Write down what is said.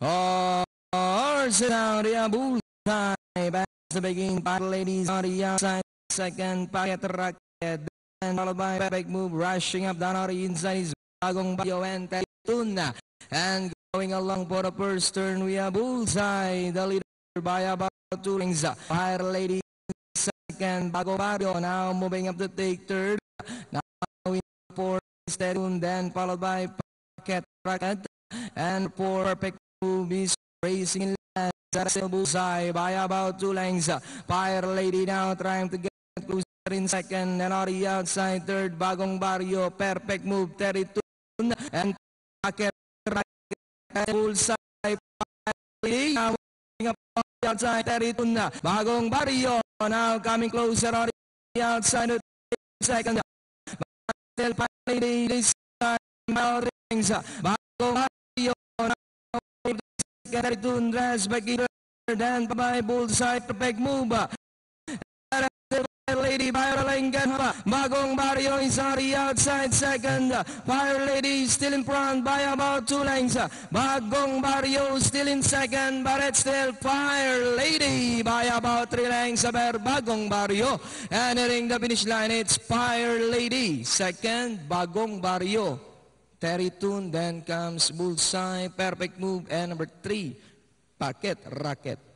Horse down, the bullseye. Back to the beginning, by ladies on the outside. Second, Packet Rocket. Then followed by Perfect Move, rushing up down on the inside is Bagong Barrio and Tuna. And going along for the first turn, we have Bullseye, the leader by about 2 lengths. Fire Lady second, Bagong Barrio now moving up to take third. Now we have for Tuna, then followed by Packet Rocket. And for Perfect Move is racing in last. That's Bullseye by about 2 lengths. Fire Lady now trying to get closer in second, and on the outside third, Bagong Barrio, Perfect Move, 32, and Packet Bullseye, now up on the outside, 32, Bagong Barrio, now coming closer on the outside, second, still finally this time, rings, Bagong Barrio, now 32, respect then by Bullseye, Perfect Move, Lady Fire Lincoln, Bagong Barrio is on the outside second. Fire Lady still in front by about 2 lengths. Bagong Barrio still in second, but it's still Fire Lady by about 3 lengths over Bagong Barrio. And hitting the finish line, it's Fire Lady. Second, Bagong Barrio. 32, then comes Bullseye, Perfect Move, and number 3, Packet Rocket.